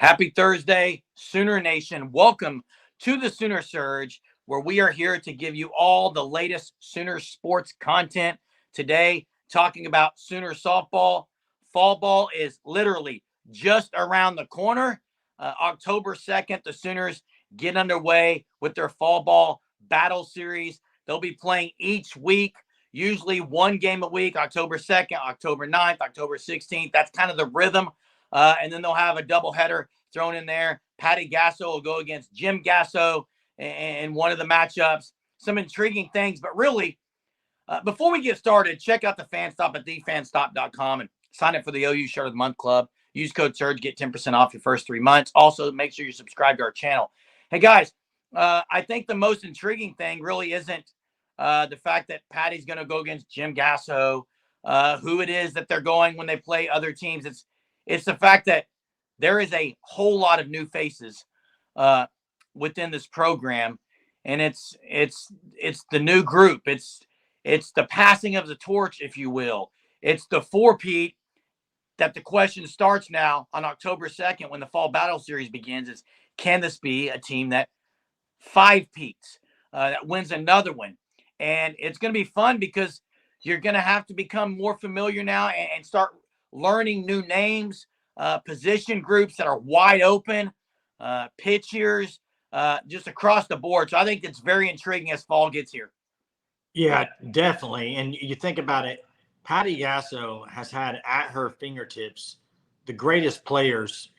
Happy Thursday, Sooner Nation. Welcome to the Sooner Surge, where we are here to give you all the latest Sooner sports content. Today, talking about Sooner softball. Fall ball is literally just around the corner. October 2nd, the Sooners get underway with their fall ball battle series. They'll be playing each week, usually one game a week, October 2nd, October 9th, October 16th. That's kind of the rhythm. And then they'll have a doubleheader thrown in there. Patty Gasso will go against Jim Gasso in one of the matchups. Some intriguing things, but really, before we get started, check out the Fan Stop at thefanstop.com and sign up for the OU Shirt of the Month Club. Use code SURGE, get 10% off your first 3 months. Also, make sure you subscribe to our channel. Hey, guys, I think the most intriguing thing really isn't the fact that Patty's going to go against Jim Gasso, who it is that they're going when they play other teams. It's the fact that there is a whole lot of new faces within this program, and it's the new group. It's the passing of the torch, if you will. It's the four-peat that the question starts now on October 2nd when the fall battle series begins is, can this be a team that five-peats, that wins another one? And it's going to be fun because you're going to have to become more familiar now and start learning new names, position groups that are wide open, pitchers, just across the board. So I think it's very intriguing as fall gets here. Yeah, definitely. And you think about it, Patty Gasso has had at her fingertips the greatest players,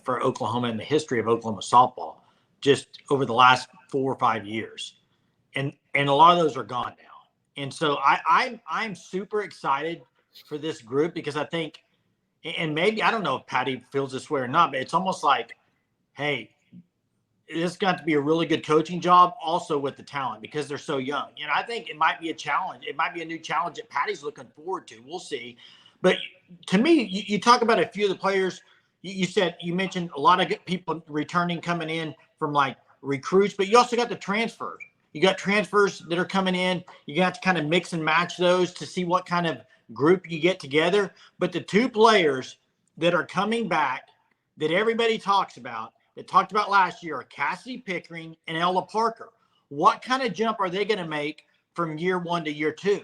for Oklahoma in the history of Oklahoma softball, just over the last 4 or 5 years. And a lot of those are gone now. And so I'm super excited for this group because I think, and maybe, I don't know if Patty feels this way or not, but it's almost like, hey, this got to be a really good coaching job also with the talent because they're so young. I think it might be a challenge. It might be a new challenge that Patty's looking forward to. We'll see. But to me, you talk about a few of the players. You mentioned a lot of people returning, coming in from like recruits, but you also got the transfers. You got transfers that are coming in. You got to kind of mix and match those to see what kind of group you get together. But the two players that are coming back that everybody talks about, that talked about last year, are Cassidy Pickering and Ella Parker. What kind of jump are they going to make from year one to year two?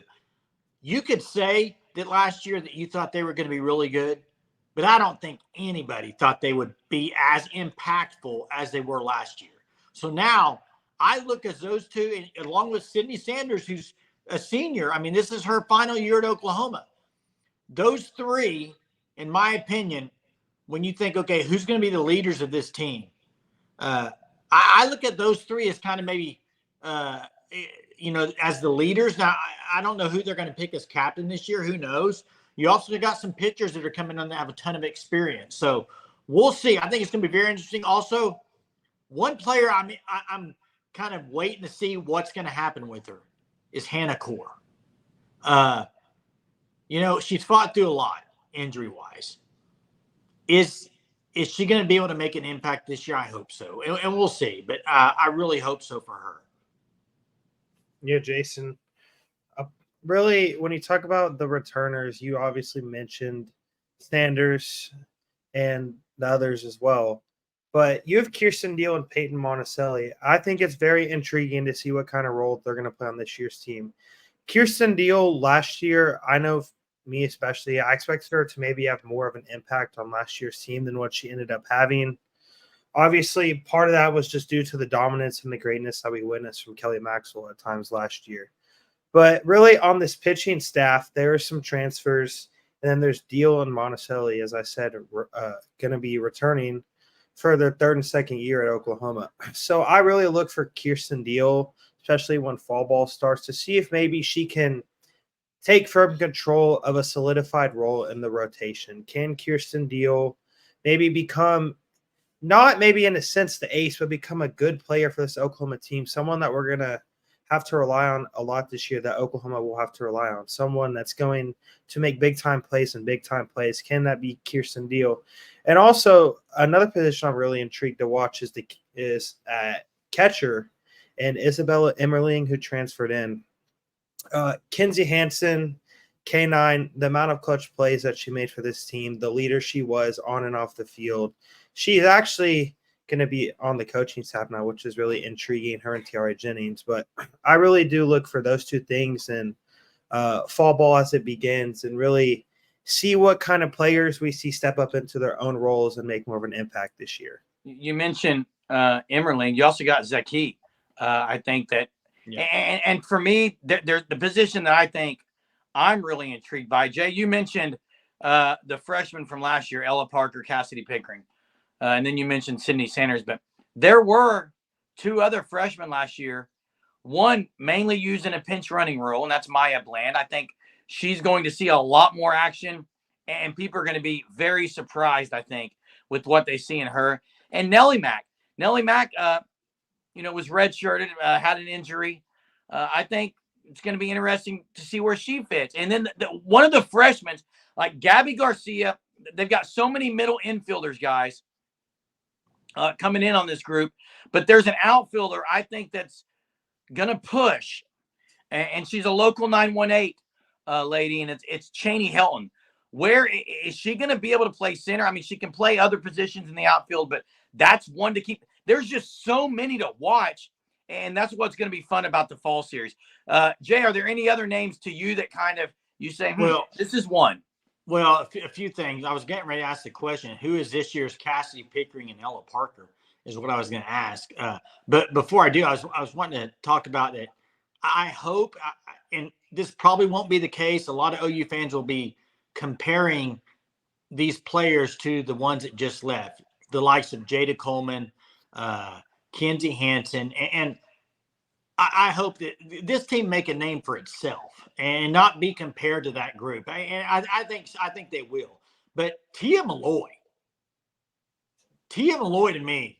You could say that last year that you thought they were going to be really good, but I don't think anybody thought they would be as impactful as they were last year. So now I look at those two, and along with Sydney Sanders, who's a senior. I mean, this is her final year at Oklahoma. Those three, in my opinion, when you think, okay, who's going to be the leaders of this team? I look at those three as kind of maybe, as the leaders. Now, I don't know who they're going to pick as captain this year. Who knows? You also got some pitchers that are coming on that have a ton of experience. So we'll see. I think it's going to be very interesting. Also, one player I'm kind of waiting to see what's going to happen with her is Hannah Core. She's fought through a lot injury-wise. Is she going to be able to make an impact this year? I hope so. And we'll see. But I really hope so for her. Yeah, Jason. Really, when you talk about the returners, you obviously mentioned Sanders and the others as well. But you have Kirsten Deal and Peyton Monticelli. I think it's very intriguing to see what kind of role they're going to play on this year's team. Kirsten Deal last year, I know me especially, I expected her to maybe have more of an impact on last year's team than what she ended up having. Obviously, part of that was just due to the dominance and the greatness that we witnessed from Kelly Maxwell at times last year. But really, on this pitching staff, there are some transfers. And then there's Deal and Monticelli, as I said, going to be returning for their third and second year at Oklahoma. So I really look for Kirsten Deal, especially when fall ball starts, to see if maybe she can take firm control of a solidified role in the rotation. Can Kirsten Deal maybe become, not maybe in a sense the ace, but become a good player for this Oklahoma team, someone that we're going to have to rely on a lot this year, that Oklahoma will have to rely on, someone that's going to make big-time plays and big-time plays. Can that be Kirsten Deal? And also, another position I'm really intrigued to watch is catcher, and Isabella Emmerling, who transferred in. Kinsey Hansen, K9, the amount of clutch plays that she made for this team, the leader she was on and off the field. She's actually going to be on the coaching staff now, which is really intriguing, her and Tiara Jennings. But I really do look for those two things in fall ball as it begins, and really see what kind of players we see step up into their own roles and make more of an impact this year. You mentioned Emmerling. You also got Zaki. I think that, Yeah. and for me, there's the position that I think I'm really intrigued by. Jay, you mentioned the freshman from last year, Ella Parker, Cassidy Pickering, and then you mentioned Sydney Sanders. But there were two other freshmen last year. One mainly used in a pinch running role, and that's Maya Bland. I think she's going to see a lot more action, and people are going to be very surprised, I think, with what they see in her. And Nellie Mack. Nellie Mack, was redshirted, had an injury. I think it's going to be interesting to see where she fits. And then one of the freshmen, like Gabby Garcia, they've got so many middle infielders, guys, coming in on this group. But there's an outfielder, I think, that's going to push. And she's a local 918 lady, and it's Cheney Helton. Where is she going to be able to play center? I mean, she can play other positions in the outfield, but that's one to keep. There's just so many to watch, and that's what's going to be fun about the fall series. Jay, are there any other names to you that kind of you say, well, this is one? Well, a few things. I was getting ready to ask the question, who is this year's Cassidy Pickering and Ella Parker is what I was going to ask. But before I do, I was wanting to talk about that. I hope, and this probably won't be the case, a lot of OU fans will be comparing these players to the ones that just left, the likes of Jada Coleman, Kenzie Hansen, and I hope that this team make a name for itself and not be compared to that group. And I think they will. But Tia Malloy to me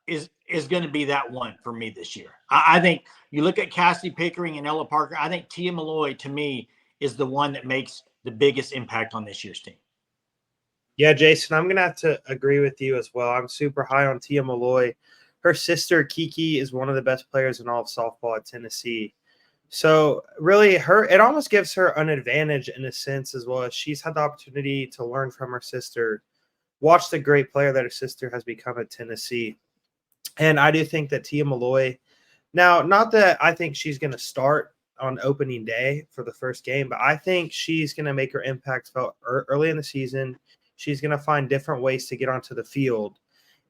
is going to be that one for me this year. I think you look at Cassidy Pickering and Ella Parker. I think Tia Malloy to me is the one that makes the biggest impact on this year's team. Yeah, Jason, I'm going to have to agree with you as well. I'm super high on Tia Malloy. Her sister, Kiki, is one of the best players in all of softball at Tennessee. So really, it almost gives her an advantage in a sense as well, as she's had the opportunity to learn from her sister, watch the great player that her sister has become at Tennessee. And I do think that Tia Malloy, now, not that I think she's going to start on opening day for the first game, but I think she's going to make her impact felt early in the season. She's going to find different ways to get onto the field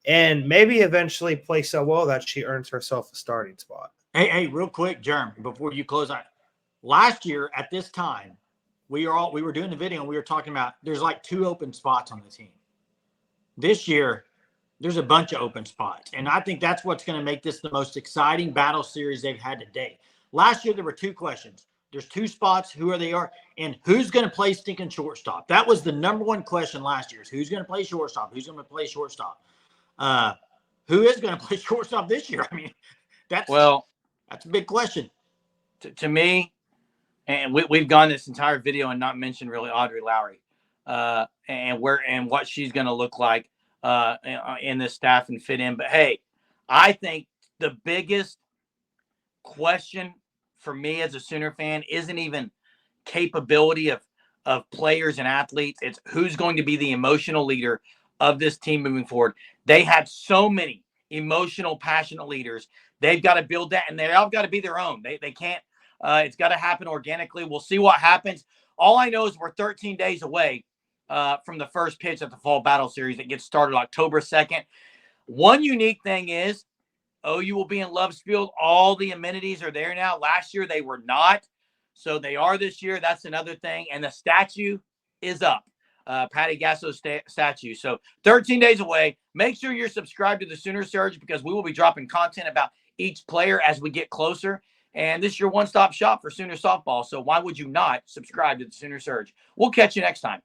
and maybe eventually play so well that she earns herself a starting spot. Hey, real quick, Jerm, before you close out. Last year at this time, we were doing the video and we were talking about there's like 2 open spots on the team. This year, there's a bunch of open spots. And I think that's what's going to make this the most exciting battle series they've had to date. Last year, there were 2 questions. There's 2 spots, who are they are, and who's going to play stinking shortstop? That was the number one question last year, is who's going to play shortstop? Who's going to play shortstop? Who is going to play shortstop this year? I mean, that's a big question. To me, and we've gone this entire video and not mentioned really Audrey Lowry and what she's going to look like in this staff and fit in. But, hey, I think the biggest question for me as a Sooner fan isn't even capability of players and athletes. It's who's going to be the emotional leader of this team moving forward. They have so many emotional, passionate leaders. They've got to build that, and they all got to be their own. They can't. It's got to happen organically. We'll see what happens. All I know is we're 13 days away from the first pitch at the Fall Battle Series that gets started October 2nd. One unique thing is OU will be in Loves Field. All the amenities are there now. Last year they were not, so they are this year. That's another thing. And the statue is up. Patty Gasso statue. So 13 days away. Make sure you're subscribed to the Sooner Surge because we will be dropping content about each player as we get closer. And this is your one-stop shop for Sooner softball. So why would you not subscribe to the Sooner Surge? We'll catch you next time.